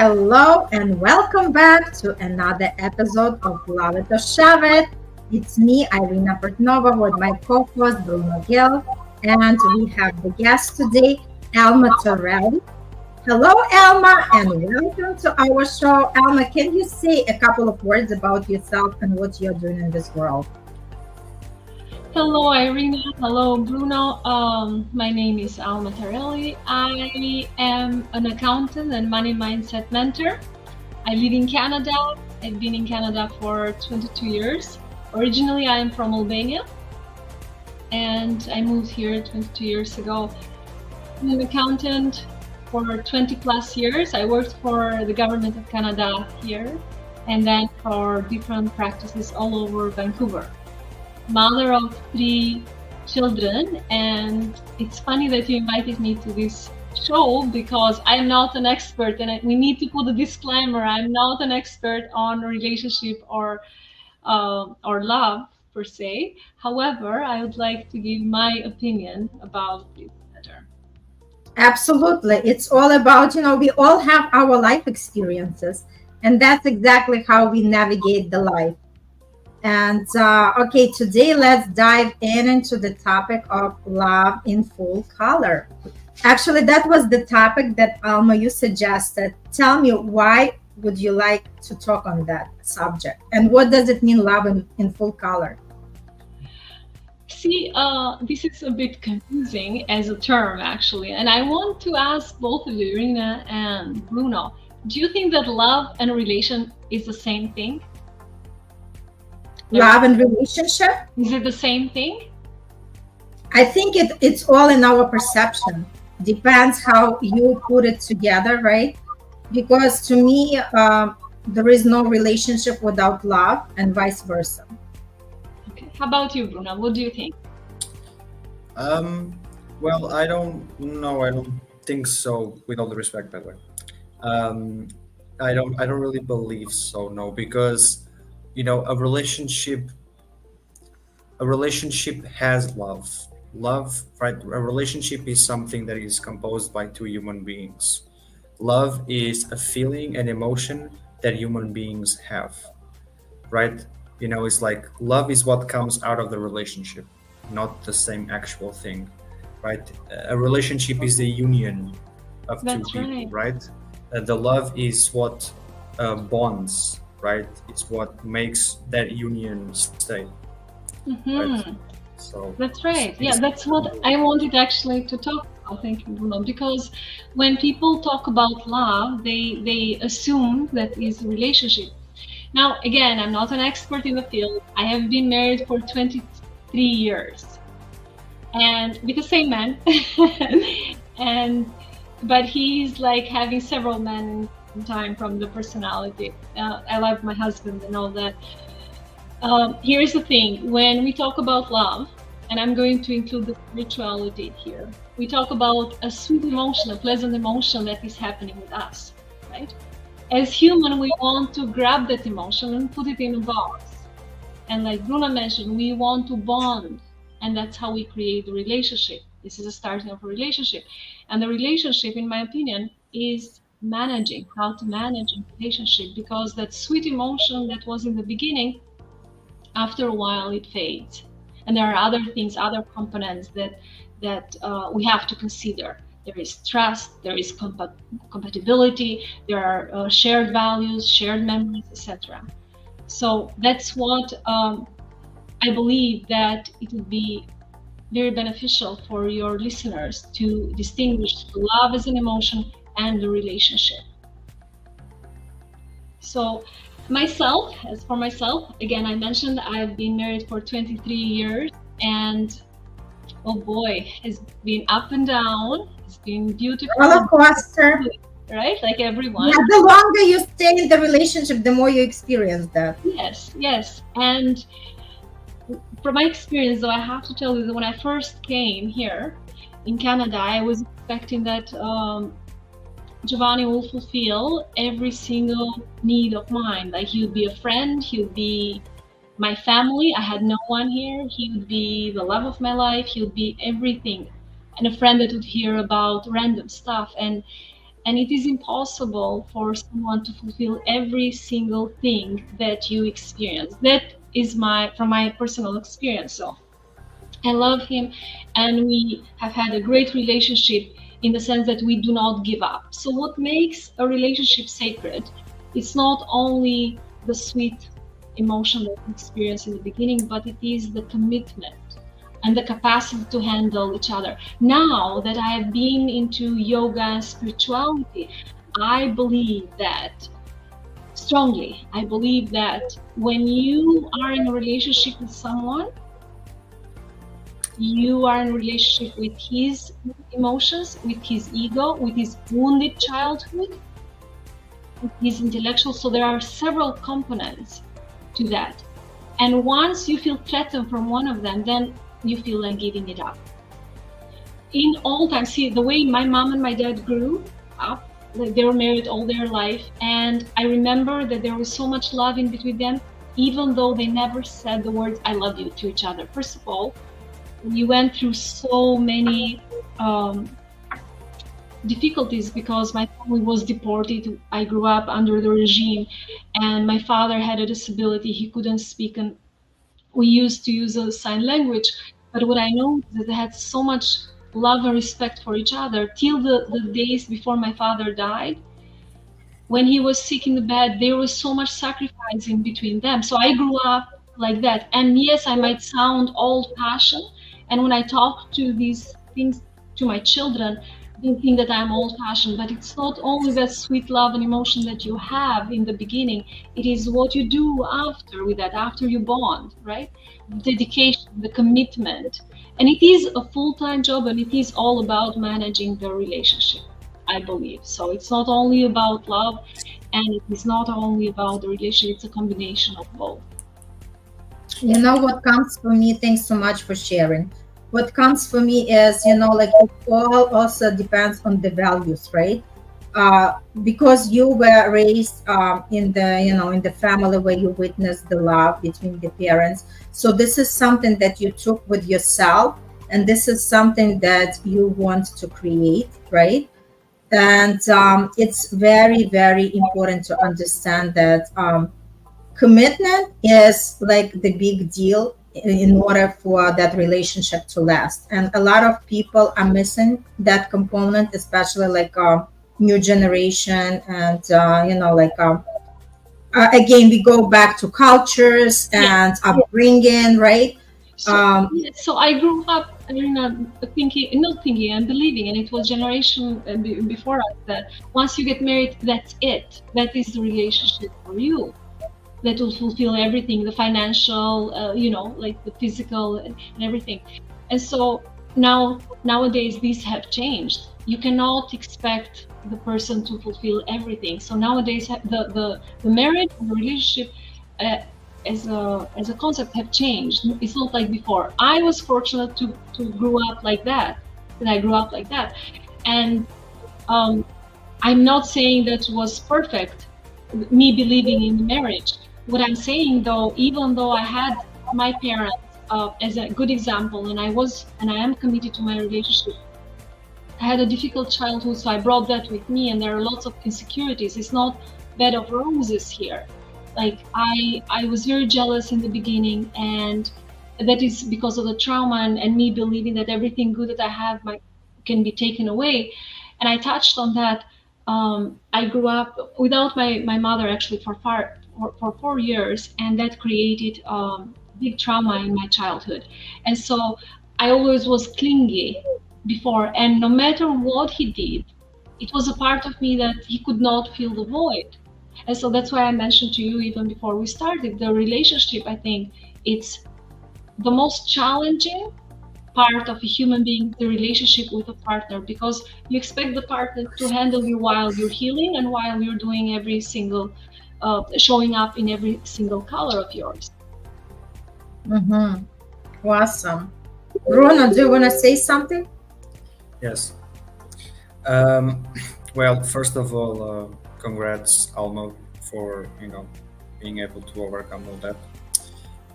hello, and welcome back to another episode of Love It or Shove It. It's me, Irina with my co-host Bruno Gill, and we have the guest today, Alma Torelli. Hello, Alma, and welcome to our show. Alma, can you say a couple of words about yourself and what you're doing in this world? Hello, Irina. Hello, Bruno. My name is Alma Torelli. I am an accountant and money mindset mentor. I live in Canada. I've been in Canada for 22 years. Originally, I am from Albania, and I moved here 22 years ago. I'm an accountant for 20 plus years. I worked for the government of Canada here, and then for different practices all over Vancouver. Mother of 3 children, and it's funny that you invited me to this show because I'm not an expert, and we need to put a disclaimer. I'm not an expert on relationship or love per se. However, I would like to give my opinion about this matter. Absolutely. It's all about, we all have our life experiences, and that's exactly how we navigate the life. And okay, today let's dive into the topic of love in full color. Actually, that was the topic that Alma, you suggested. Tell me, why would you like to talk on that subject? And what does it mean, love in full color? See, this is a bit confusing as a term, actually. And I want to ask both of you, Irina and Bruno, do you think that love and relation is the same thing? Love and relationship? Is it the same thing? I think it's all in our perception. Depends how you put it together, right? Because to me, there is no relationship without love, and vice versa. Okay. How about you, Bruno? What do you think? Well, I don't know. I don't think so. With all the respect, by the way, I don't really believe so. No, because a relationship has love, right? A relationship is something that is composed by 2 human beings. Love is a feeling and emotion that human beings have, right? It's like love is what comes out of the relationship, not the same actual thing, right? A relationship is the union of That's two people, right. The love is what bonds, right? It's what makes that union stay. Right? So that's right. Yeah, that's what I wanted actually to talk about. Thank you, Bruno. Because when people talk about love, they assume that is a relationship. Now, again, I'm not an expert in the field. I have been married for 23 years, and with the same man. But he's like having several men in time from the personality. I love my husband and all that. Here's the thing: when we talk about love, and I'm going to include the spirituality here, we talk about a sweet emotion, a pleasant emotion that is happening with us, right? As human, we want to grab that emotion and put it in a box. And like Bruno mentioned, we want to bond, and that's how we create the relationship. This is the starting of a relationship. And the relationship, in my opinion, is managing, how to manage a relationship, because that sweet emotion that was in the beginning, after a while it fades. And there are other things, other components that we have to consider. There is trust, there is compatibility, there are shared values, shared memories, etc. So that's what I believe that it would be very beneficial for your listeners to distinguish love as an emotion and the relationship. So as for myself, again, I mentioned I've been married for 23 years, and oh boy, it's been up and down. It's been beautiful. Roller coaster. Right? Like everyone. Yeah, the longer you stay in the relationship, the more you experience that. Yes. And from my experience, though, I have to tell you that when I first came here in Canada, I was expecting that Giovanni will fulfill every single need of mine. Like, he would be a friend, he would be my family. I had no one here. He would be the love of my life. He would be everything, and a friend that would hear about random stuff. And And it is impossible for someone to fulfill every single thing that you experience. That is from my personal experience. So I love him, and we have had a great relationship in the sense that we do not give up. So what makes a relationship sacred? It's not only the sweet emotion that we experience in the beginning, but it is the commitment and the capacity to handle each other. Now that I have been into yoga and spirituality, I believe that strongly. I believe that when you are in a relationship with someone, you are in a relationship with his emotions, with his ego, with his wounded childhood, with his intellectual. So there are several components to that. And once you feel threatened from one of them, then you feel like giving it up. In all time, see, the way my mom and my dad grew up, like they were married all their life, and I remember that there was so much love in between them, even though they never said the words "I love you" to each other. First of all, we went through so many difficulties because my family was deported. I grew up under the regime, and my father had a disability. He couldn't speak, and we used to use a sign language. But what I know is that they had so much love and respect for each other till the days before my father died. When he was sick in the bed, there was so much sacrifice in between them. So I grew up like that. And yes, I might sound old-fashioned, and when I talk to these things to my children, they think that I'm old-fashioned, but it's not only that sweet love and emotion that you have in the beginning, it is what you do after with that, after you bond, right? The dedication, the commitment. And it is a full-time job, and it is all about managing the relationship, I believe. So it's not only about love, and it is not only about the relationship, it's a combination of both. You know what comes for me, thanks so much for sharing. What comes for me is, like it all also depends on the values, right? Because you were raised in the family where you witnessed the love between the parents. So this is something that you took with yourself, and this is something that you want to create, right? And it's very, very important to understand that commitment is like the big deal in order for that relationship to last. And a lot of people are missing that component, especially like new generation. And again, we go back to cultures and upbringing, right? So I grew up, Irina, not thinking and believing, and it was generation before us, that once you get married, that's it. That is the relationship for you. That will fulfill everything, the financial, like the physical and everything. And so nowadays these have changed. You cannot expect the person to fulfill everything. So nowadays the marriage and the relationship as a concept have changed. It's not like before. I was fortunate to grow up like that, and I grew up like that. And I'm not saying that was perfect, me believing in marriage. What I'm saying, though, even though I had my parents as a good example, and I am committed to my relationship, I had a difficult childhood, so I brought that with me, and there are lots of insecurities. It's not bed of roses here. Like I was very jealous in the beginning, and that is because of the trauma and me believing that everything good that I have can be taken away. And I touched on that. I grew up without my mother actually for 4 years, and that created big trauma in my childhood. And so I always was clingy before, and no matter what he did, it was a part of me that he could not fill the void. And so that's why I mentioned to you even before we started, the relationship, I think it's the most challenging part of a human being, the relationship with a partner, because you expect the partner to handle you while you're healing and while you're doing every single showing up in every single color of yours. Mm-hmm. Awesome. Bruno, do you want to say something? Yes. Well, first of all, congrats, Alma, for being able to overcome all that.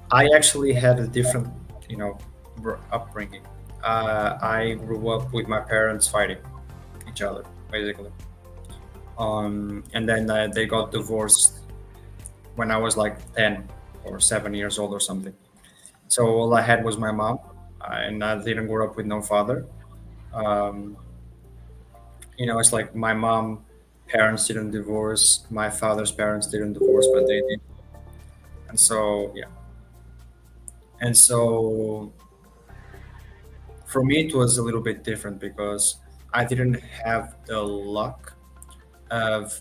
I actually had a different upbringing. I grew up with my parents fighting each other, basically. And then they got divorced when I was like 10 or 7 years old or something. So all I had was my mom, and I didn't grow up with no father. Um, it's like my mom parents didn't divorce, my father's parents didn't divorce, but they did. And so yeah, and so for me it was a little bit different because I didn't have the luck of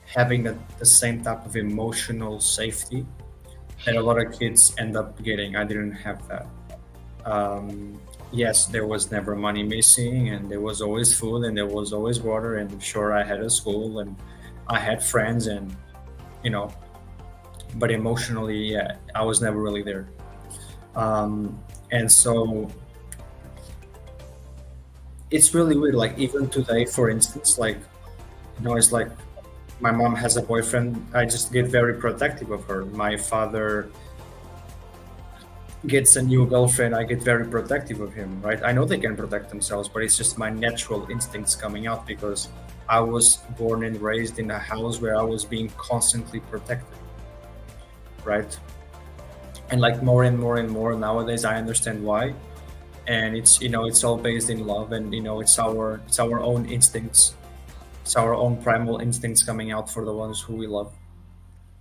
having the same type of emotional safety that a lot of kids end up getting. I didn't have that. Yes, there was never money missing, and there was always food, and there was always water, and sure, I had a school, and I had friends, and you know, but emotionally, yeah, I was never really there. And so it's really weird. Like even today, for instance, like it's like my mom has a boyfriend. I just get very protective of her. My father gets a new girlfriend, I get very protective of him, right? I know they can protect themselves, but it's just my natural instincts coming out because I was born and raised in a house where I was being constantly protected, right? And like more and more and more nowadays, I understand why. And it's all based in love, and it's our own instincts, it's our own primal instincts coming out for the ones who we love,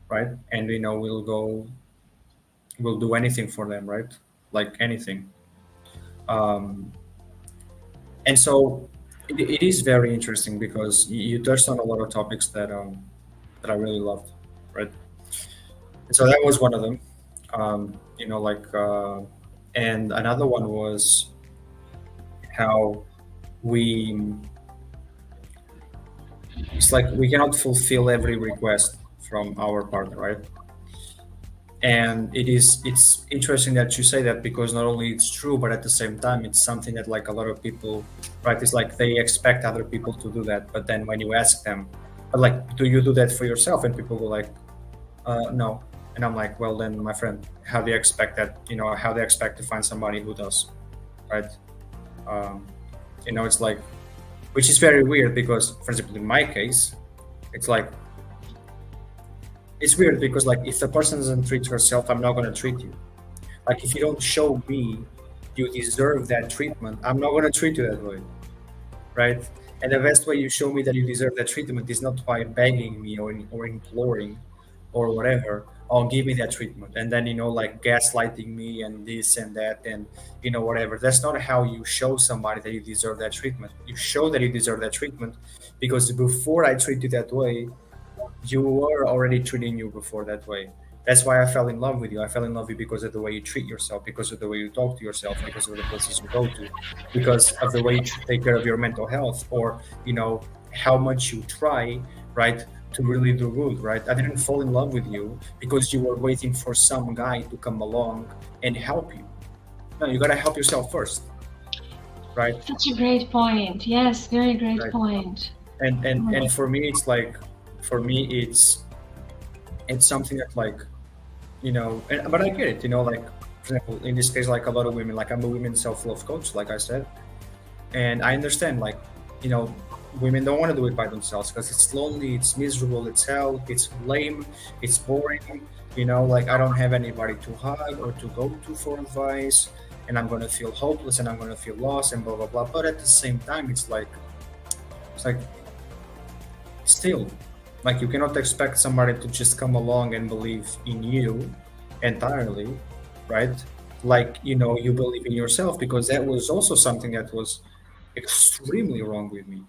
right? And we'll do anything for them, right? Like anything. Um, and so it is very interesting because you touched on a lot of topics that I really loved, right? And so that was one of them. Like, and another one was how we, it's like we cannot fulfill every request from our partner, right? And it's interesting that you say that because not only it's true, but at the same time it's something that like a lot of people, right, it's like they expect other people to do that, but then when you ask them, but like, do you do that for yourself? And people go like, no. And I'm like, well then my friend, how do you expect that, how they expect to find somebody who does, right? It's like, which is very weird because for example in my case it's like, it's weird because like if the person doesn't treat herself, I'm not going to treat you. Like if you don't show me you deserve that treatment, I'm not going to treat you that way, right? And the best way you show me that you deserve that treatment is not by begging me or imploring or whatever, oh give me that treatment, and then like gaslighting me and this and that and whatever. That's not how you show somebody that you deserve that treatment. You show that you deserve that treatment because before I treat you that way, you were already treating you before that way. That's why I fell in love with you. I fell in love with you because of the way you treat yourself, because of the way you talk to yourself, because of the places you go to, because of the way you take care of your mental health, or how much you try, right, to really do good, right? I didn't fall in love with you because you were waiting for some guy to come along and help you. No, you gotta help yourself first, right? Such a great point. Yes, very great point. And for me, it's like, it's something that like, but I get it, like, for example, in this case, like a lot of women, like I'm a women's self-love coach, like I said, and I understand, like, women don't want to do it by themselves because it's lonely, it's miserable, it's hell, it's lame, it's boring, like I don't have anybody to hug or to go to for advice, and I'm going to feel hopeless and I'm going to feel lost and blah, blah, blah. But at the same time, it's like, still, like you cannot expect somebody to just come along and believe in you entirely, right? Like, you believe in yourself, because that was also something that was extremely wrong with me.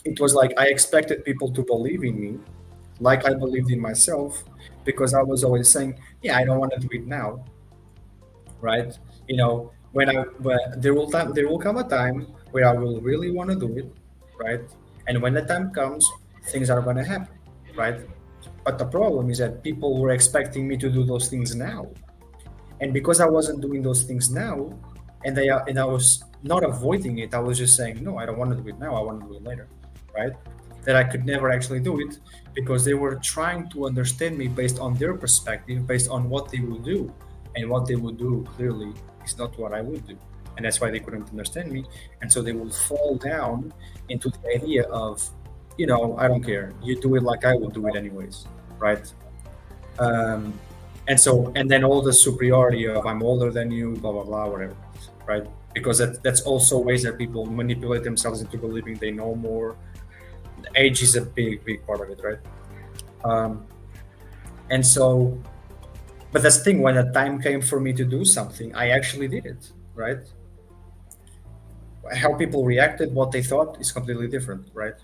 It was like I expected people to believe in me like I believed in myself, because I was always saying, yeah, I don't want to do it now, right? When there will come a time where I will really want to do it, right? And when the time comes, things are going to happen, right? But the problem is that people were expecting me to do those things now, and because I wasn't doing those things now, and I was not avoiding it, I was just saying, no, I don't want to do it now, I want to do it later, right? That I could never actually do it because they were trying to understand me based on their perspective, based on what they would do, and what they would do clearly is not what I would do, and that's why they couldn't understand me. And so they will fall down into the idea of I don't care. You do it like I would do it anyways, right? Um, and then all the superiority of I'm older than you, blah blah blah, whatever, right? Because that's also ways that people manipulate themselves into believing they know more. Age is a big part of it, right? Um, and so, but that's the thing. When the time came for me to do something, I actually did it, right? How people reacted, what they thought, is completely different, right?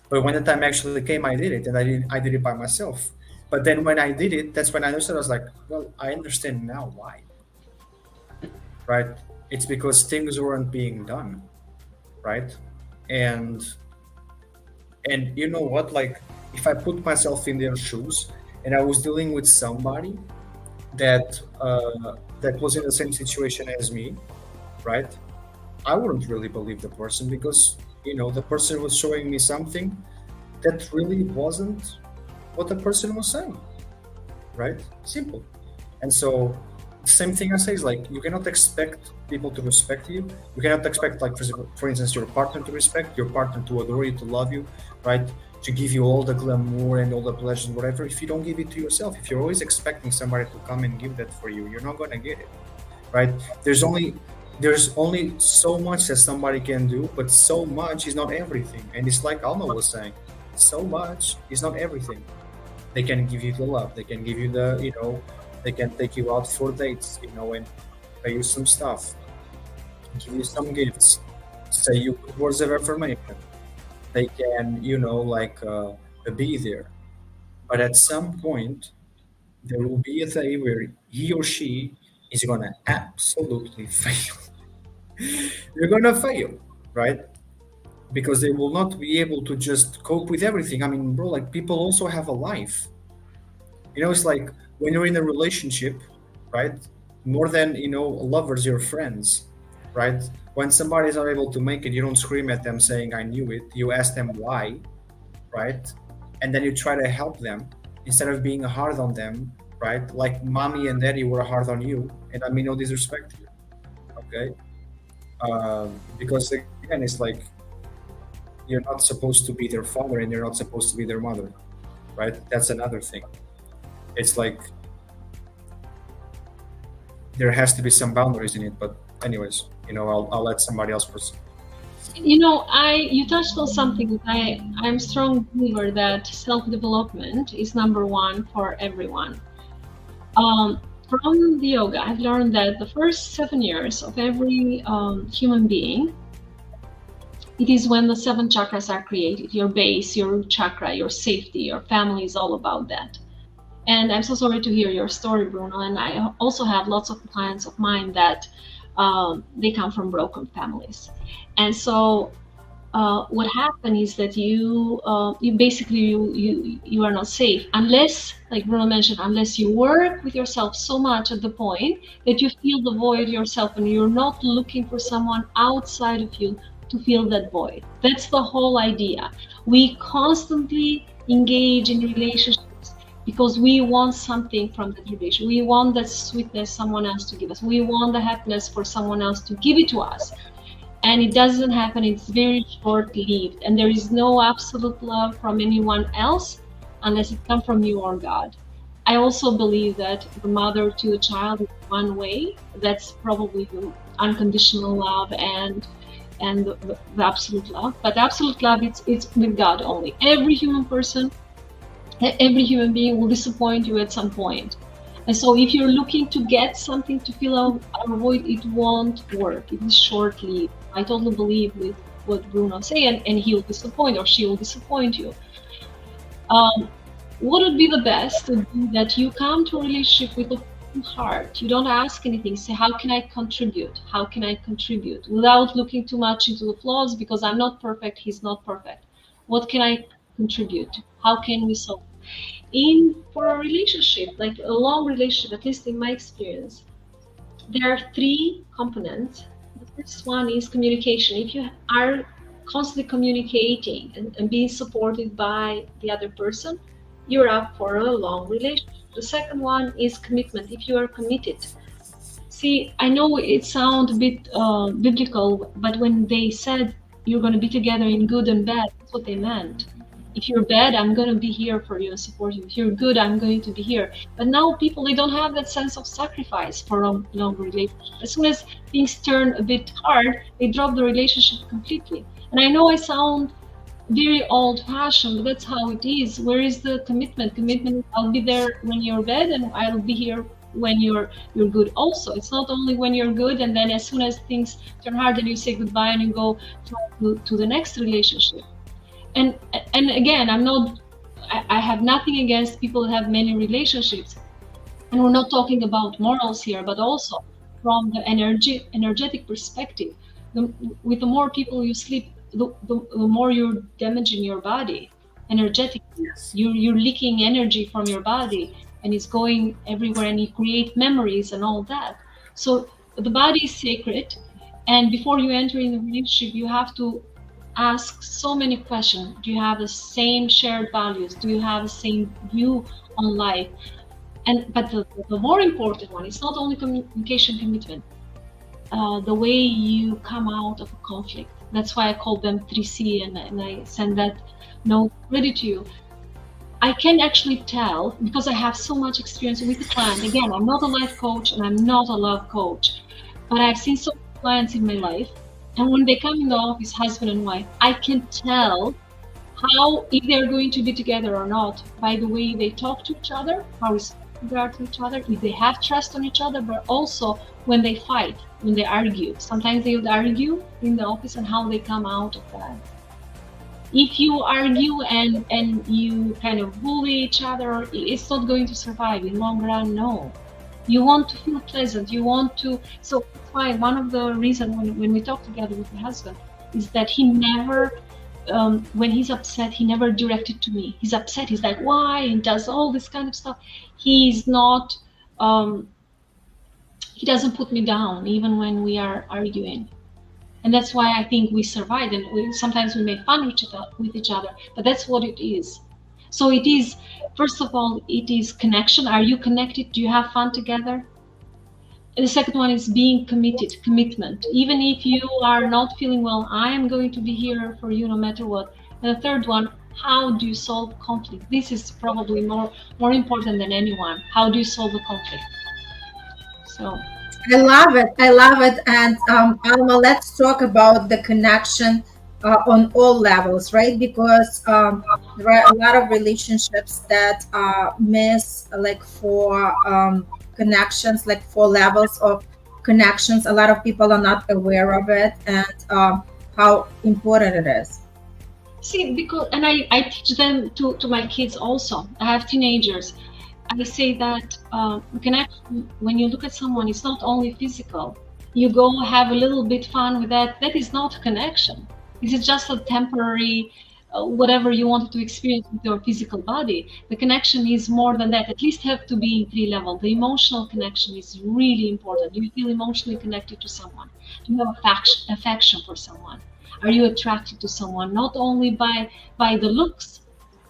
But when the time actually came, I did it, and I did it by myself. But then when I did it, that's when I understood. I was like, well, I understand now why, right? It's because things weren't being done, right? And you know what? Like, if I put myself in their shoes, and I was dealing with somebody that was in the same situation as me, right? I wouldn't really believe the person because the person was showing me something that really wasn't what the person was saying, right? Simple. And so same thing I say is like you cannot expect people to respect you. You cannot expect, like, for instance, your partner to respect, your partner to adore you, to love you, right? To give you all the glamour and all the pleasures, whatever. If you don't give it to yourself, if you're always expecting somebody to come and give that for you, you're not gonna get it, right? There's only so much that somebody can do, but so much is not everything. And it's like Alma was saying, so much is not everything. They can give you the love, they can give you they can take you out for dates, and pay you some stuff, give you some gifts, say you good words of affirmation. They can, be there. But at some point, there will be a day where he or she is gonna absolutely fail. They're gonna fail, right? Because they will not be able to just cope with everything. I mean, bro, like, people also have a life. It's like when you're in a relationship, right? More than lovers, you're friends, right? When somebody is not able to make it, you don't scream at them saying I knew it. You ask them why, right? And then you try to help them instead of being hard on them, right? Like mommy and daddy were hard on you, and I mean no disrespect here, okay? Because again, it's like you're not supposed to be their father and you're not supposed to be their mother, right? That's another thing. It's like there has to be some boundaries in it. But anyways, I'll let somebody else proceed. You touched on something that I'm a strong believer that self-development is number one for everyone. From the yoga, I've learned that the first 7 years of every human being, it is when the 7 chakras are created. Your base, your root chakra, your safety, your family is all about that. And I'm so sorry to hear your story, Bruno. And I also have lots of clients of mine that they come from broken families. And so what happened is that you are not safe unless, like Bruno mentioned, unless you work with yourself so much at the point that you feel the void yourself and you're not looking for someone outside of you to fill that void. That's the whole idea. We constantly engage in relationships because we want something from that relation. We want that sweetness someone else to give us. We want the happiness for someone else to give it to us. And it doesn't happen. It's very short-lived. And there is no absolute love from anyone else unless it comes from you or God. I also believe that the mother to a child is one way. That's probably the unconditional love and the absolute love. But absolute love, it's with God only. Every human being will disappoint you at some point. And so if you're looking to get something to fill out a void, it won't work. It is short-lived. I totally believe with what Bruno said, and he will disappoint or she will disappoint you. What would be the best would be that you come to a relationship with a heart. You don't ask anything. Say, how can I contribute? How can I contribute? Without looking too much into the flaws, because I'm not perfect, he's not perfect. What can I contribute? How can we solve? For a relationship, like a long relationship, at least in my experience, there are 3 components. The first one is communication. If you are constantly communicating and being supported by the other person, you're up for a long relationship. The second one is commitment. If you are committed. See, I know it sounds a bit biblical, but when they said you're going to be together in good and bad, That's what they meant. If you're bad, I'm going to be here for you and support you. If you're good, I'm going to be here. But now people, they don't have that sense of sacrifice for a long relationship. As soon as things turn a bit hard, they drop the relationship completely. And I know I sound very old-fashioned, but that's how it is. Where is the commitment? Commitment, I'll be there when you're bad, and I'll be here when you're good also. It's not only when you're good, and then as soon as things turn hard, then you say goodbye and you go to the next relationship. And again, I have nothing against people that have many relationships, and we're not talking about morals here, but also from the energetic perspective. With the more people you sleep, the more you're damaging your body energetically. Yes. You're leaking energy from your body, and it's going everywhere, and you create memories and all that. So the body is sacred, and before you enter in a relationship, you have to ask so many questions. Do you have the same shared values? Do you have the same view on life? But the more important one is not only communication, commitment, the way you come out of a conflict. That's why I call them 3C, and I send that note ready to you. I can actually tell, because I have so much experience with the client. Again, I'm not a life coach and I'm not a love coach, but I've seen so many clients in my life. And when they come in the office, husband and wife, I can tell how, if they're going to be together or not, by the way they talk to each other, how respectful they are to each other, if they have trust on each other, but also when they fight, when they argue. Sometimes they would argue in the office, and how they come out of that. If you argue and you kind of bully each other, it's not going to survive in long run, no. You want to feel pleasant, you want to, so that's why one of the reasons when we talk together with my husband is that he never, when he's upset, he never directed to me. He's upset, he's like, why? And does all this kind of stuff. He's not, he doesn't put me down even when we are arguing. And that's why I think we survived, and sometimes we make fun with each other, but that's what it is. So it is, first of all, it is connection. Are you connected? Do you have fun together? And the second one is being committed, commitment. Even if you are not feeling well, I am going to be here for you no matter what. And the third one, how do you solve conflict? This is probably more important than anyone. How do you solve the conflict? So I love it. I love it. And Alma, let's talk about the connection on all levels, right? Because there are a lot of relationships that miss like 4 connections, like 4 levels of connections. A lot of people are not aware of it, and how important it is. See, because, and I teach them to my kids also. I have teenagers. I say that connection, when you look at someone, it's not only physical. You go have a little bit fun with that. That is not connection. This is just a temporary, whatever you wanted to experience with your physical body. The connection is more than that. At least have to be in 3 levels. The emotional connection is really important. Do you feel emotionally connected to someone? Do you have affection for someone? Are you attracted to someone not only by the looks,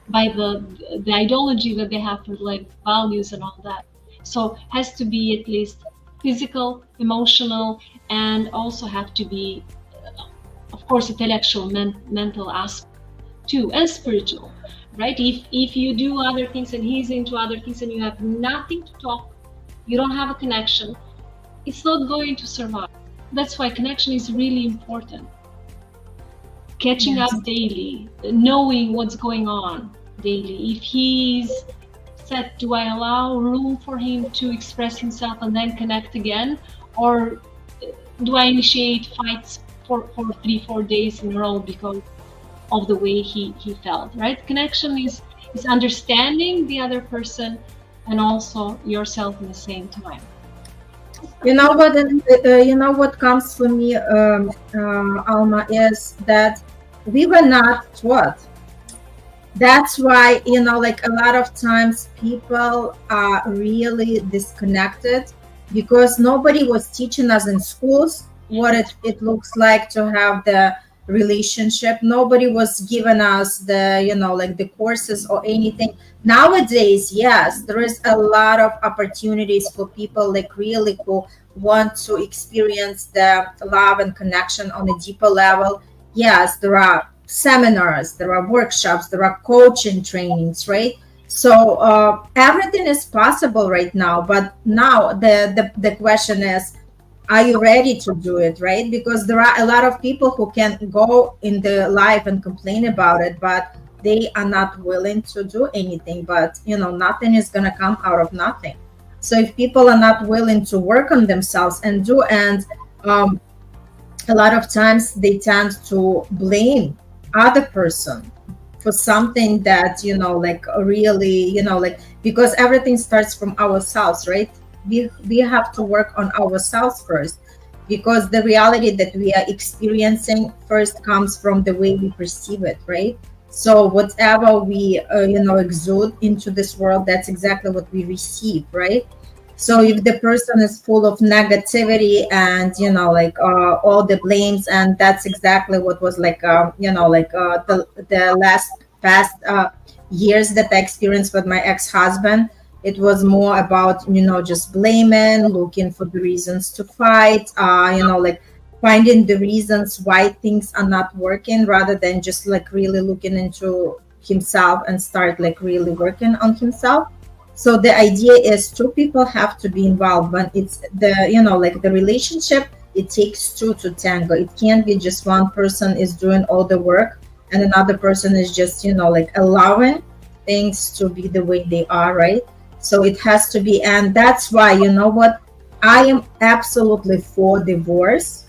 by the ideology that they have for like values and all that? So has to be at least physical, emotional, and also have to be, of course, intellectual, mental aspect too, and spiritual, right? If you do other things and he's into other things and you have nothing to talk, you don't have a connection, it's not going to survive. That's why connection is really important. Catching up daily, knowing what's going on daily. If he's set, do I allow room for him to express himself and then connect again? Or do I initiate fights for 3-4 days in a row because of the way he felt, right? Connection is understanding the other person and also yourself at the same time. You know what comes for me, Alma, is that we were not taught. That's why, like a lot of times people are really disconnected because nobody was teaching us in schools what it looks like to have the relationship. Nobody was giving us the, like the courses or anything. Nowadays, yes, there is a lot of opportunities for people like really who want to experience the love and connection on a deeper level. Yes, there are seminars, there are workshops, there are coaching trainings, right? So everything is possible right now. But now the question is, are you ready to do it, right? Because there are a lot of people who can go in the live and complain about it, but they are not willing to do anything. But nothing is going to come out of nothing. So if people are not willing to work on themselves and do, and a lot of times they tend to blame other person for something that like really like, because everything starts from ourselves, right? We have to work on ourselves first, because the reality that we are experiencing first comes from the way we perceive it, right? So whatever we exude into this world, that's exactly what we receive, right? So if the person is full of negativity and like all the blames, and that's exactly what was like the last past years that I experienced with my ex-husband. It was more about just blaming, looking for the reasons to fight, like finding the reasons why things are not working, rather than just like really looking into himself and start like really working on himself. So the idea is two people have to be involved. When it's the like the relationship, it takes two to tango. It can't be just one person is doing all the work and another person is just like allowing things to be the way they are, right? So it has to be. And that's why, what, I am absolutely for divorce.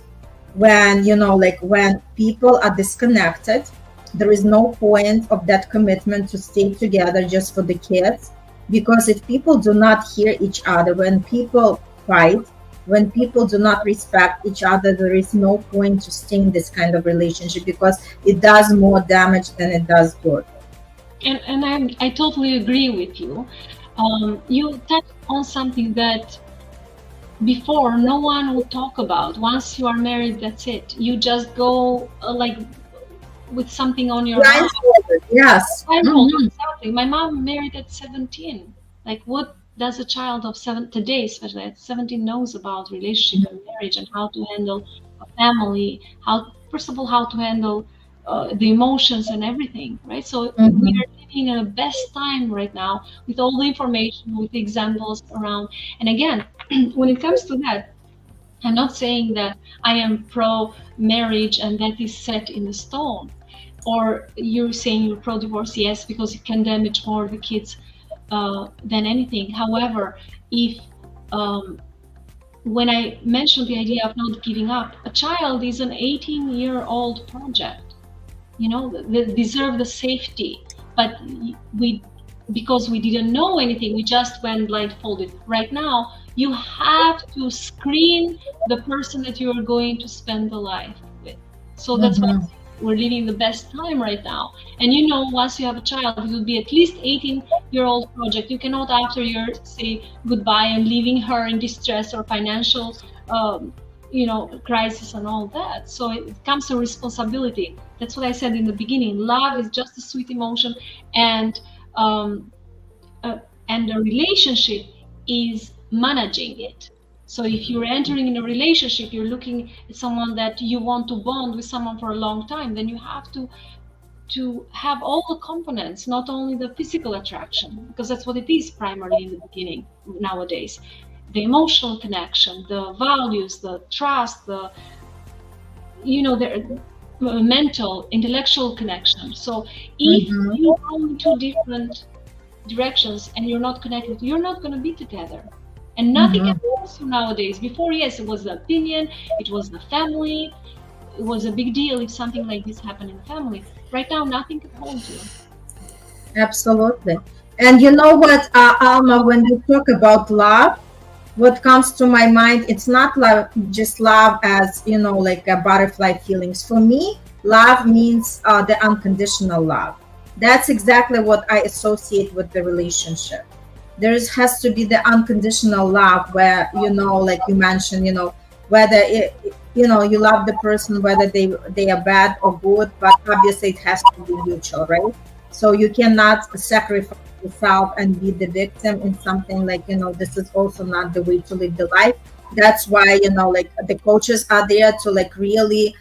When like when people are disconnected, there is no point of that commitment to stay together just for the kids. Because if people do not hear each other, when people fight, when people do not respect each other, there is no point to stay in this kind of relationship, because it does more damage than it does good. And I totally agree with you. You touched on something that before no one would talk about. Once you are married, that's it. You just go like with something on your mind. Yes. Exactly. My mom married at 17. Like, what does a child of today, especially at 17, knows about relationship and marriage and how to handle a family? First of all, how to handle the emotions and everything, right? So we are living in the best time right now with all the information, with the examples around. And again, when it comes to that, I'm not saying that I am pro marriage and that is set in the stone. Or you're saying you're pro-divorce, yes, because it can damage more the kids than anything. However, if when I mentioned the idea of not giving up, a child is an 18-year-old project. They deserve the safety, but because we didn't know anything, we just went blindfolded. Right now, you have to screen the person that you are going to spend the life with. So that's why we're living the best time right now. And once you have a child, it will be at least 18-year-old project. You cannot, after you say goodbye and leaving her in distress or financial crisis and all that. So it comes to responsibility. That's what I said in the beginning. Love is just a sweet emotion, and the relationship is managing it. So if you're entering in a relationship, you're looking at someone that you want to bond with someone for a long time, then you have to have all the components, not only the physical attraction, because that's what it is primarily in the beginning nowadays. The emotional connection, the values, the trust, the mental, intellectual connection. So if you go in two different directions and you're not connected, you're not going to be together. And nothing can force you nowadays. Before, yes, it was the opinion, it was the family, it was a big deal if something like this happened in the family. Right now, nothing can hold you. Absolutely. And you know what, Alma, when you talk about love, what comes to my mind, it's not love, just love as, like a butterfly feelings. For me, love means the unconditional love. That's exactly what I associate with the relationship. There has to be the unconditional love where, like you mentioned, whether you love the person, whether they are bad or good, but obviously it has to be mutual, right? So you cannot sacrifice yourself and be the victim in something like, this is also not the way to live the life. That's why, like the coaches are there to like really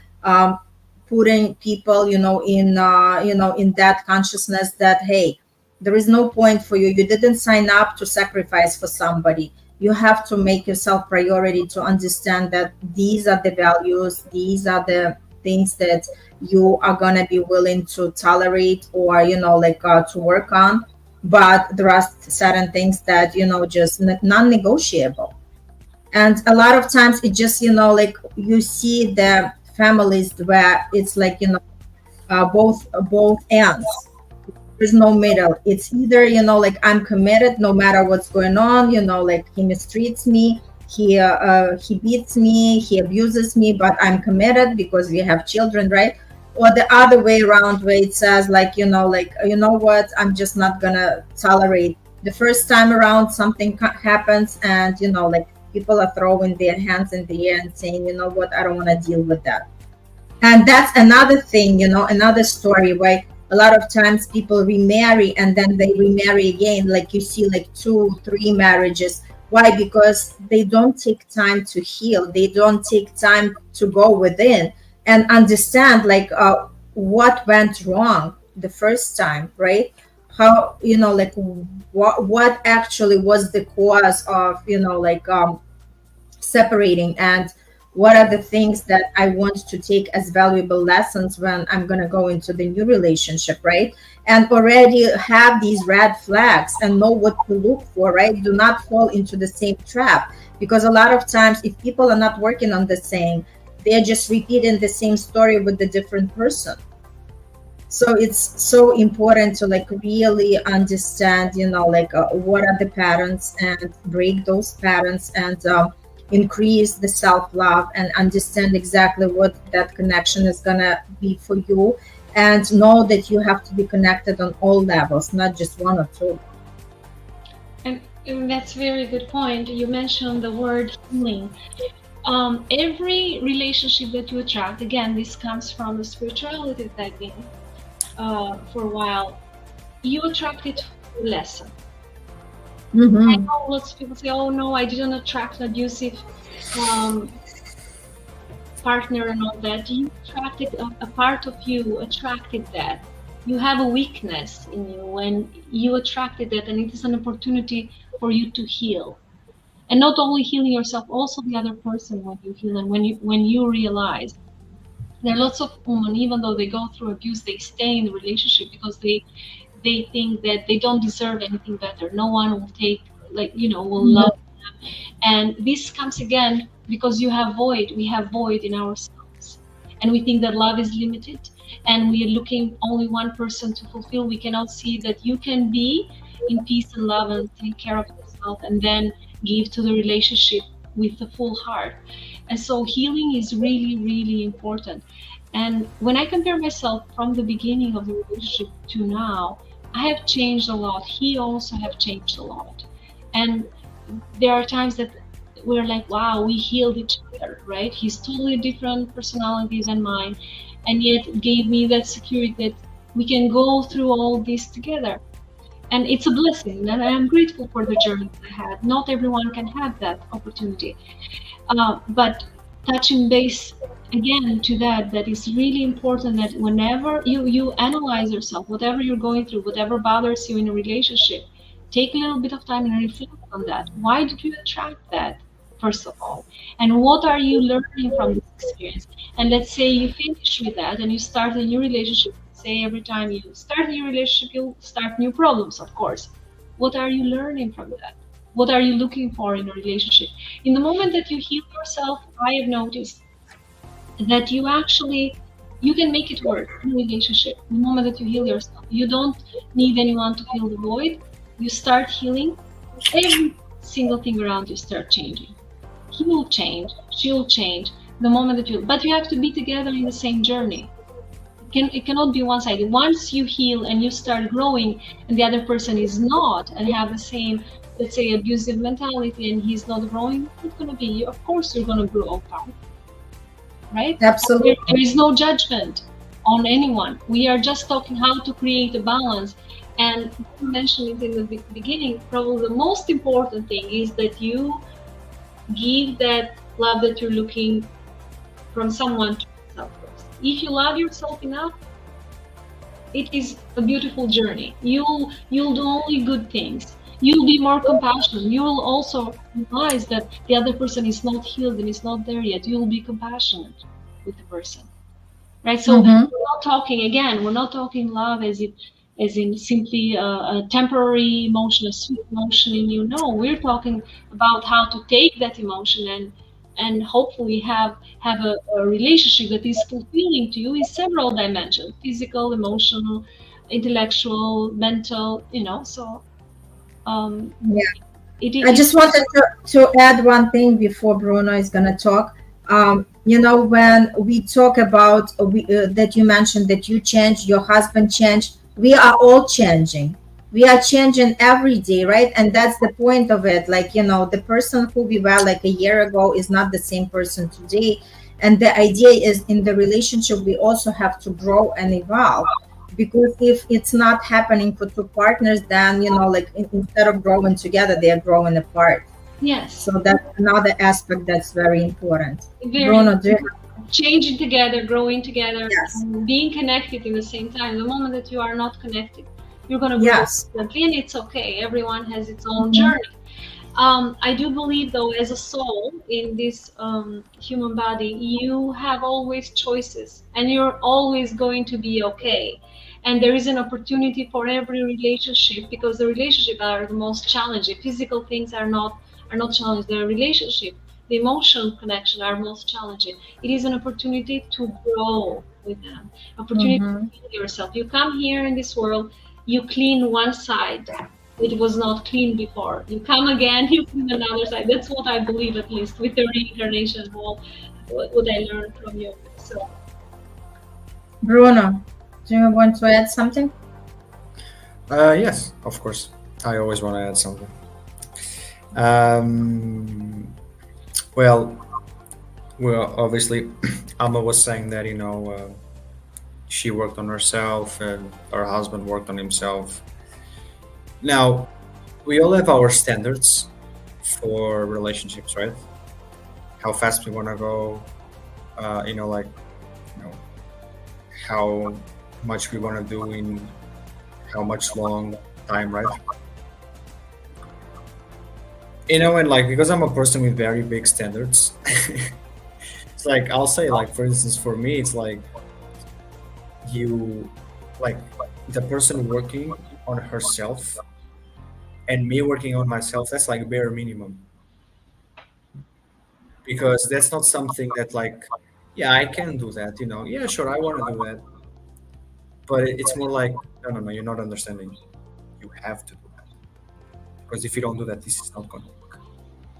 putting people, in in that consciousness that, hey, there is no point for you. You didn't sign up to sacrifice for somebody. You have to make yourself priority to understand that these are the values, these are the things that you are going to be willing to tolerate, or to work on. But there are certain things that just non-negotiable. And a lot of times it just you see the families where it's both ends. There's no middle. It's either I'm committed no matter what's going on, he mistreats me, he beats me, he abuses me, but I'm committed because we have children, right? Or the other way around, where it says you know what, I'm just not gonna tolerate. The first time around something happens, and people are throwing their hands in the air and saying, you know what, I don't want to deal with that. And that's another thing, another story, where a lot of times people remarry and then they remarry again. Like you see 2-3 marriages. Why? Because they don't take time to heal. They don't take time to go within and understand what went wrong the first time, right? How, what actually was the cause of, separating, and what are the things that I want to take as valuable lessons when I'm going to go into the new relationship, right? And already have these red flags and know what to look for, right? Do not fall into the same trap, because a lot of times if people are not working on the same, they're just repeating the same story with the different person. So it's so important to really understand, what are the patterns, and break those patterns, and increase the self-love, and understand exactly what that connection is gonna be for you, and know that you have to be connected on all levels, not just one or two. And that's a very good point. You mentioned the word healing. Every relationship that you attract, again, this comes from the spirituality that I've been for a while, you attract it for a lesson. Mm-hmm. I know lots of people say, oh no, I didn't attract an abusive partner and all that. You attracted, a part of you attracted that. You have a weakness in you, and you attracted that, and it is an opportunity for you to heal. And not only healing yourself, also the other person when you heal, and when you realize. There are lots of women, even though they go through abuse, they stay in the relationship because they think that they don't deserve anything better. No one will take, will love them. And this comes again because we have void in ourselves. And we think that love is limited, and we are looking only one person to fulfill. We cannot see that you can be in peace and love and take care of yourself, and then give to the relationship with the full heart. And so healing is really, really important. And when I compare myself from the beginning of the relationship to now, I have changed a lot. He also have changed a lot. And there are times that we're like, wow, we healed each other, right? He's totally different personality than mine, and yet gave me that security that we can go through all this together. And it's a blessing, and I am grateful for the journey that I had. Not everyone can have that opportunity. But touching base again to that is really important, that whenever you analyze yourself, whatever you're going through, whatever bothers you in a relationship, take a little bit of time and reflect on that. Why did you attract that, first of all? And what are you learning from this experience? And let's say you finish with that and you start a new relationship. Say every time you start a new relationship, you'll start new problems, of course. What are you learning from that? What are you looking for in a relationship? In the moment that you heal yourself, I have noticed that you can make it work in a relationship. The moment that you heal yourself, you don't need anyone to fill the void. You start healing, every single thing around you start changing. He will change, she'll change the moment that but you have to be together in the same journey. It cannot be one-sided. Once you heal and you start growing and the other person is not, and have the same, let's say, abusive mentality, and he's not growing, it's going to be, of course you're going to grow apart, right? Absolutely. There is no judgment on anyone. We are just talking how to create a balance. And you mentioned it in the beginning, probably the most important thing is that you give that love that you're looking from someone to yourself first. If you love yourself enough, it is a beautiful journey. You'll do only good things. You'll be more compassionate. You will also realize that the other person is not healed and is not there yet. You'll be compassionate with the person, right? So Mm-hmm. we're not talking, again, we're not talking love as in simply a temporary emotion, a sweet emotion in you. No, we're talking about how to take that emotion and hopefully have a relationship that is fulfilling to you in several dimensions: physical, emotional, intellectual, mental. So um, Yeah. I it just wanted to add one thing before Bruno is going to talk. When we talk about that you mentioned that you changed, your husband changed, we are all changing. We are changing every day, right? And that's the point of it. Like, the person who we were like a year ago is not the same person today. And the idea is in the relationship, we also have to grow and evolve. Because if it's not happening for two partners, then, like instead of growing together, they are growing apart. Yes, So that's another aspect that's very important. very Bruno, do you changing together, growing together, Yes. and being connected in the same time. The moment that you are not connected, you're going to grow Yes. differently, and it's okay. Everyone has its own Mhm. journey. I do believe, though, as a soul in this human body, you have always choices, and you're always going to be okay. And there is an opportunity for every relationship, because the relationships are the most challenging. Physical things are not challenging. The relationship, the emotional connection are most challenging. It is an opportunity to grow with them, opportunity Mhm. to heal yourself. You come here in this world, you clean one side. It was not clean before. You come again, you clean another side. That's what I believe, at least with the reincarnation whole, what I learned from you. So Bruno, do you want to add something? Yes, of course. I always want to add something. Um, well, obviously, Alma was saying that she worked on herself and her husband worked on himself. Now, we all have our standards for relationships, right? How fast we want to go, like, how much we want to do in how much long time, right? And like, because I'm a person with very big standards, it's like, I'll say, like, for instance, for me, it's like like the person working on herself and me working on myself, that's like bare minimum. Because that's not something that, like, yeah, I can do that, yeah, sure, I want to do that. But it's more like, no, you're not understanding. You have to do that. Because if you don't do that, this is not going to work.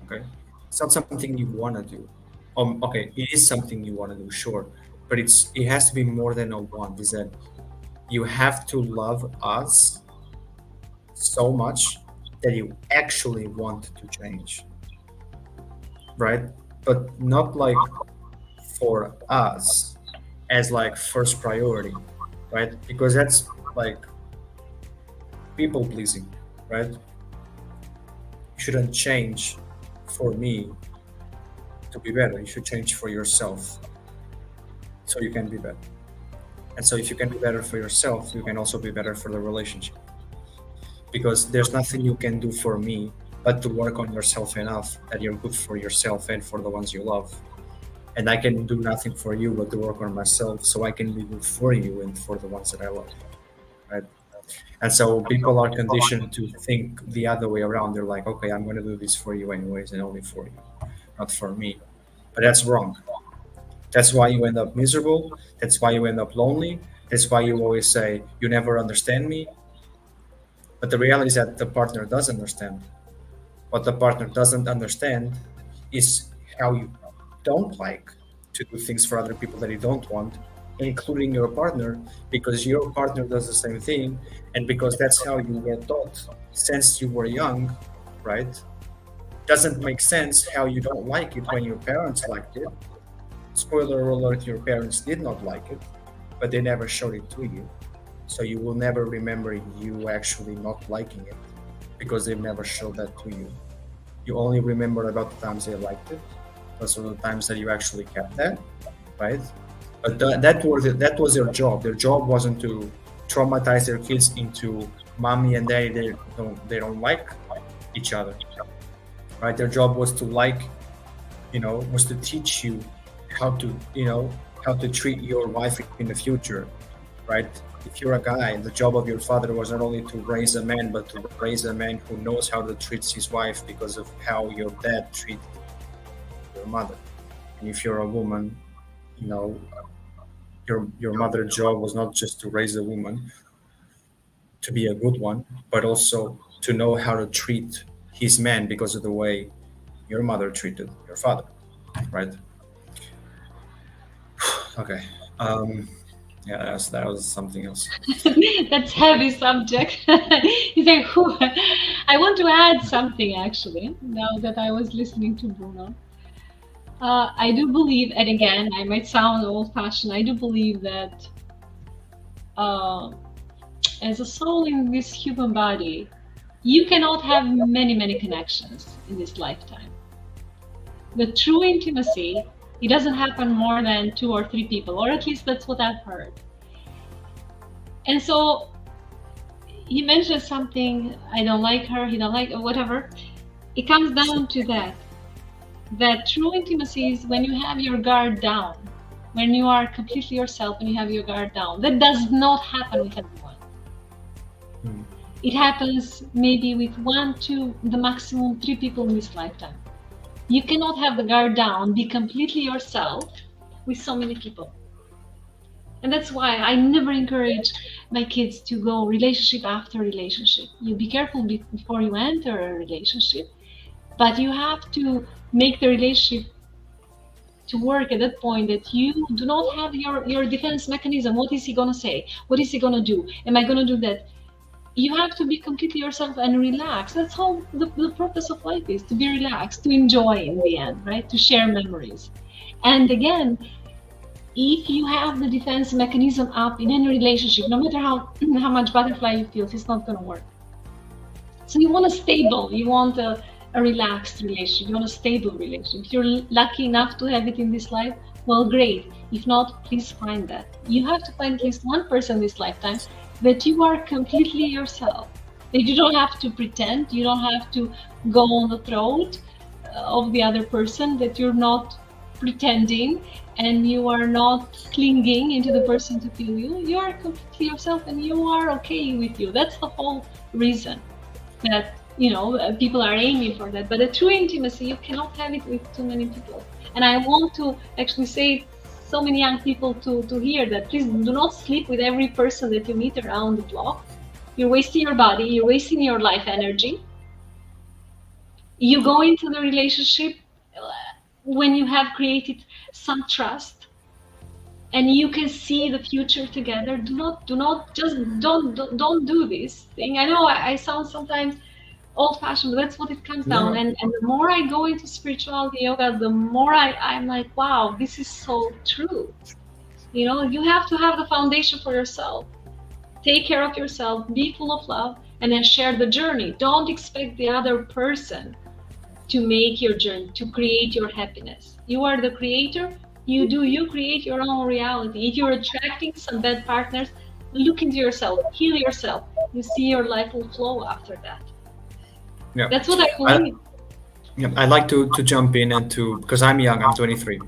Okay? It's not something you want to do. Okay, it is something you want to do, sure. But it has to be more than a want. Is that you have to love us so much that you actually want to change. Right? But not like for us as like first priority, right? Because that's like people pleasing, right? You shouldn't change for me to be better. You should change for yourself so you can be better. And so if you can be better for yourself, you can also be better for the relationship. Because there's nothing you can do for me but to work on yourself enough that you're good for yourself and for the ones you love. And I can do nothing for you but to work on myself so I can be good for you and for the ones that I love. Right? And so people are conditioned to think the other way around. They're like, okay, I'm going to do this for you anyways and only for you, not for me. But that's wrong. That's why you end up miserable. That's why you end up lonely. That's why you always say, you never understand me. But the reality is that the partner does understand. What the partner doesn't understand is how you don't like to do things for other people that you don't want, including your partner, because your partner does the same thing, and because that's how you were taught since you were young, right? Doesn't make sense how you don't like it when your parents liked it. Spoiler alert, your parents did not like it, but they never showed it to you. So you will never remember you actually not liking it because they've never showed that to you. You only remember about the times they liked it. Those are the times that you actually kept that, right? But that was their job. Their job wasn't to traumatize their kids into mommy and daddy they don't like each other, right? Their job was to was to teach you how to how to treat your wife in the future, right? If you're a guy, the job of your father was not only to raise a man, but to raise a man who knows how to treat his wife because of how your dad treated your mother. And if you're a woman, you know, your mother's job was not just to raise a woman to be a good one, but also to know how to treat his man because of the way your mother treated your father, right? Okay. Yeah, that was something else. That's heavy subject. You say, who? I want to add something actually. Now that I was listening to Bruno, I do believe, and again, I might sound old-fashioned. I do believe that as a soul in this human body, you cannot have many connections in this lifetime. The true intimacy, it doesn't happen more than 2 or 3 people, or at least that's what I've heard. And so he mentioned something, I don't like her, he don't like, or whatever. It comes down to that true intimacy is when you have your guard down, when you are completely yourself and you have your guard down. That does not happen with everyone. It happens maybe with 1, 2, the maximum 3 people in this lifetime. You cannot have the guard down, be completely yourself with so many people. And that's why I never encourage my kids to go relationship after relationship. You be careful before you enter a relationship, but you have to make the relationship to work at that point that you do not have your defense mechanism. What is he gonna say? What is he gonna do? Am I gonna do that? You have to be completely yourself and relax. That's how the purpose of life is, to be relaxed, to enjoy in the end, right? To share memories. And again, if you have the defense mechanism up in any relationship, no matter how much butterfly you feel, it's not gonna work. So you want a stable, you want a relaxed relationship, you want a stable relationship. If you're lucky enough to have it in this life, well, great. If not, please find that. You have to find at least one person this lifetime that you are completely yourself, that you don't have to pretend, you don't have to go on the throat of the other person, that you're not pretending and you are not clinging into the person to feel you. You are completely yourself and you are okay with you. That's the whole reason that, people are aiming for that. But a true intimacy, you cannot have it with too many people. And I want to actually say so many young people to hear that please do not sleep with every person that you meet around the block. You're wasting your body, you're wasting your life energy. You go into the relationship when you have created some trust and you can see the future together. Don't do this thing. I know I sound sometimes old-fashioned, but that's what it comes down. And the more I go into spirituality, yoga, the more I'm like, wow, this is so true. You have to have the foundation for yourself. Take care of yourself, be full of love, and then share the journey. Don't expect the other person to make your journey, to create your happiness. You are the creator. You create your own reality. If you're attracting some bad partners, look into yourself, heal yourself. You see your life will flow after that. Yeah. That's what I believe. I'd like to jump in because I'm young, I'm 23.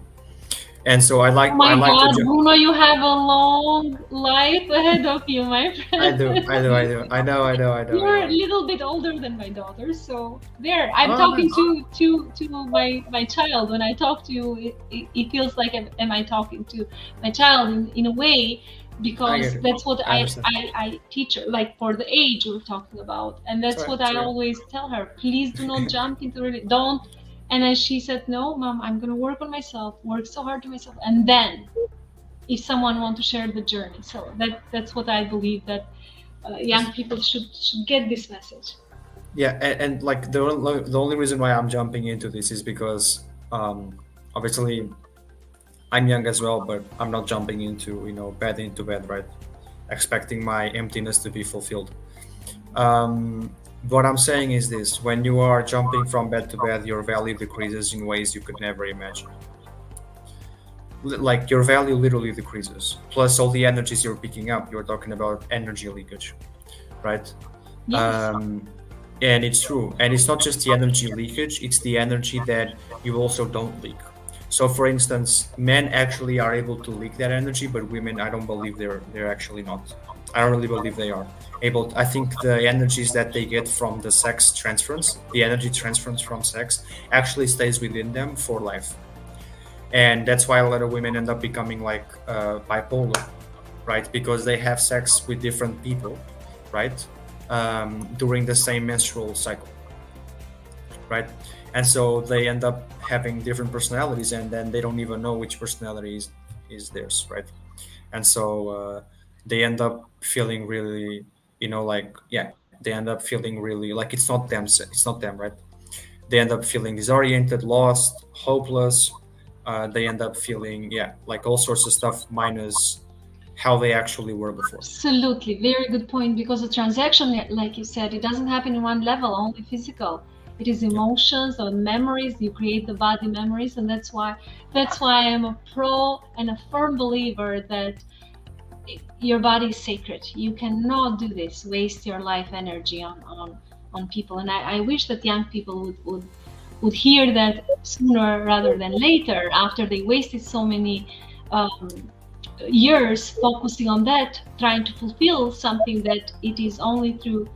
And so I like God, to Bruno, you have a long life ahead of you, my friend. I do. I know. You're a little bit older than my daughter, so there. I'm talking to my child. When I talk to you, it feels like am I talking to my child in a way, because that's what I teach her, like for the age we're talking about, and that's what I always tell her. Please do not jump into it. Don't. And then she said, no, Mom, I'm going to work on myself, work so hard to myself. And then if someone wants to share the journey. So that's what I believe, that young people should get this message. Yeah. And like the only reason why I'm jumping into this is because obviously I'm young as well, but I'm not jumping into, bed into bed, right? Expecting my emptiness to be fulfilled. What I'm saying is this: when you are jumping from bed to bed, your value decreases in ways you could never imagine. like your value literally decreases. Plus all the energies you're picking up, you're talking about energy leakage, right? Yes. And it's true. And it's not just the energy leakage, it's the energy that you also don't leak. So for instance, men actually are able to leak that energy, but women, I don't believe they're actually not. I don't really believe they are able I think the energies that they get from the sex transference, the energy transference from sex, actually stays within them for life. And that's why a lot of women end up becoming like bipolar, right? Because they have sex with different people, right? During the same menstrual cycle, right? And so they end up having different personalities, and then they don't even know which personality is theirs, right? And so they end up feeling really, like, yeah, they end up feeling really like it's not them, right? They end up feeling disoriented, lost, hopeless. They end up feeling, yeah, like all sorts of stuff minus how they actually were before. Absolutely, very good point. Because the transaction, like you said, it doesn't happen in one level, only physical. It is emotions or memories. You create the body memories, and that's why I am a pro and a firm believer that your body is sacred. You cannot do this, waste your life energy on people. And I wish that young people would hear that sooner rather than later, after they wasted so many years focusing on that, trying to fulfill something that it is only through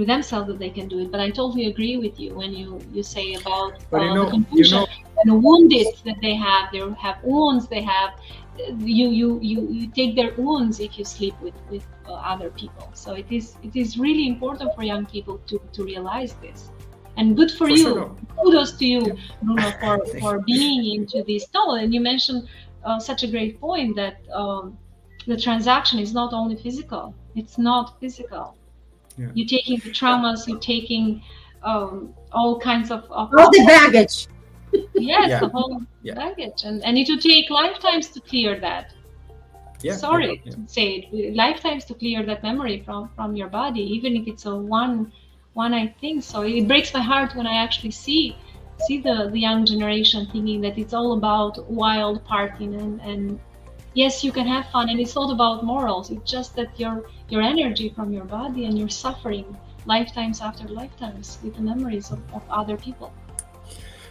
themselves that they can do it. But I totally agree with you when you say about the confusion and the wounded that they have wounds. They have you take their wounds if you sleep with other people. So it is really important for young people to realize this. And good for you. Sure. Kudos to you, Bruno, for being into this. No, and you mentioned such a great point that the transaction is not only physical. It's not physical. Yeah. You're taking the traumas, you're taking all kinds of all the baggage. Yes, Yeah. the whole Yeah. baggage. And it will take lifetimes to clear that. Yeah. Sorry Yeah. to say it, lifetimes to clear that memory from your body, even if it's a one-night thing. So it breaks my heart when I actually see the young generation thinking that it's all about wild partying and yes, you can have fun, and it's not about morals. It's just that your energy from your body, and you're suffering lifetimes after lifetimes with the memories of other people.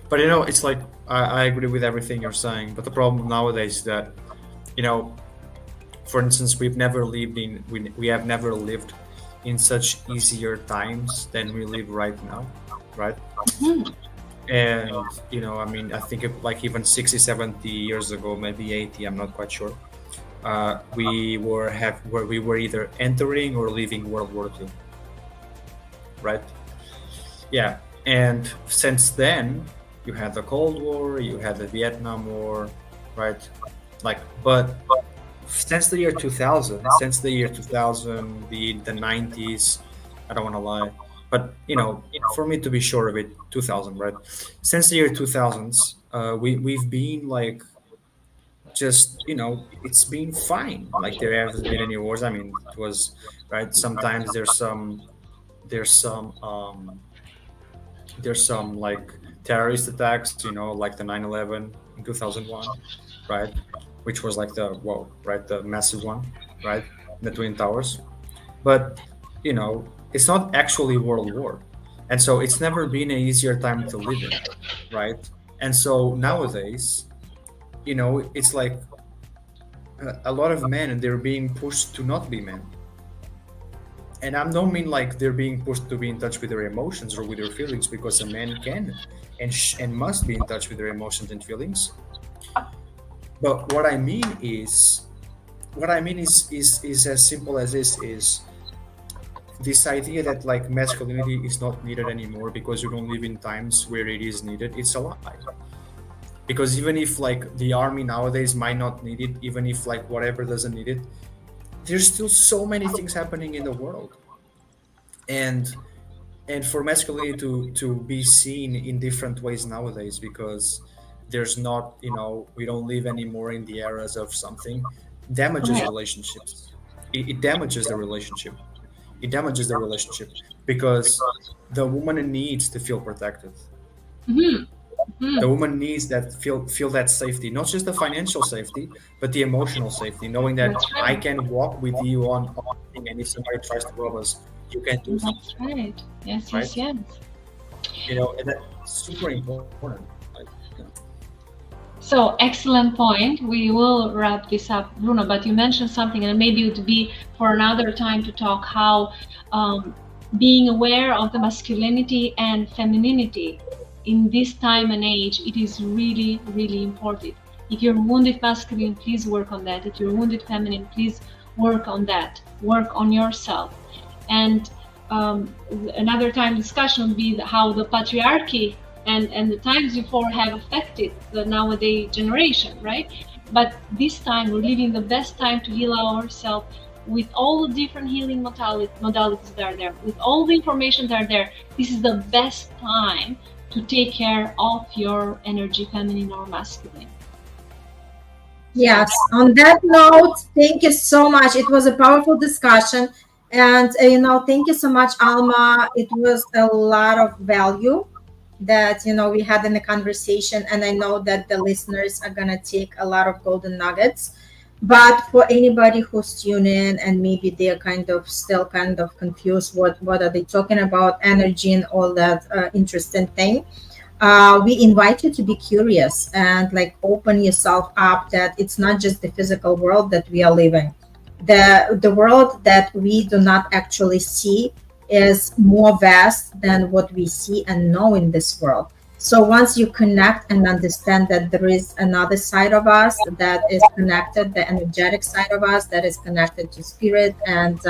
But it's like I agree with everything you're saying. But the problem nowadays is that, for instance, we have never lived in such easier times than we live right now, right? Mm-hmm. And I mean, I think like even 60, 70 years ago, maybe 80, I'm not quite sure. We were either entering or leaving World War II, right? Yeah, and since then you had the Cold War, you had the Vietnam War, right? Like, but since the year 2000, the 90s, I don't want to lie. But for me to be sure of it, 2000, right? Since the year 2000s, we've been like, just it's been fine. Like there hasn't been any wars. I mean, it was right. Sometimes there's some like terrorist attacks. Like the 9/11 in 2001, right? Which was like the massive one, right? The Twin Towers. But it's not actually World War. And so it's never been an easier time to live in, right? And so nowadays, it's like a lot of men, and they're being pushed to not be men. And I don't mean like they're being pushed to be in touch with their emotions or with their feelings, because a man can and must be in touch with their emotions and feelings. But what I mean is as simple as this: is this idea that like masculinity is not needed anymore because you don't live in times where it is needed. It's a lie. Because even if like the army nowadays might not need it, even if like whatever doesn't need it, there's still so many things happening in the world. And for masculinity to be seen in different ways nowadays, because there's not, we don't live anymore in the eras of something, damages relationships. It damages the relationship. It damages the relationship because the woman needs to feel protected. Mm-hmm. The woman needs that feel that safety, not just the financial safety, but the emotional safety, knowing that That's I right. can walk with you on anything, and if somebody tries to rob us, you can do something, That's right. Yes, right? yes, yes. And that's super important. Like, So excellent point. We will wrap this up, Bruno. But you mentioned something, and maybe it would be for another time to talk how being aware of the masculinity and femininity in this time and age, it is really, really important. If you're wounded masculine, please work on that. If you're wounded feminine, please work on that. Work on yourself. And another time discussion would be how the patriarchy and the times before have affected the nowadays generation, right? But this time we're living the best time to heal ourselves with all the different healing modalities that are there, with all the information that are there. This is the best time to take care of your energy, feminine or masculine. Yes, on that note, thank you so much. It was a powerful discussion. And, thank you so much, Alma. It was a lot of value that, we had in the conversation. And I know that the listeners are going to take a lot of golden nuggets. But for anybody who's tuning in and maybe they're still confused, what are they talking about, energy and all that interesting thing. We invite you to be curious and open yourself up that it's not just the physical world that we are living. The world that we do not actually see is more vast than what we see and know in this world. So once you connect and understand that there is another side of us that is connected, the energetic side of us that is connected to spirit, and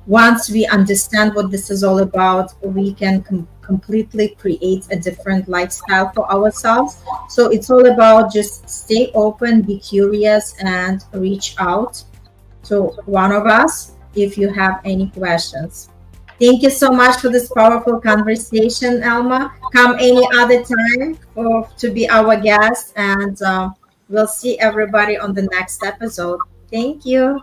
once we understand what this is all about, we can completely create a different lifestyle for ourselves. So it's all about just stay open, be curious, and reach out to one of us if you have any questions. Thank you so much for this powerful conversation, Alma. Come any other time to be our guest, and we'll see everybody on the next episode. Thank you.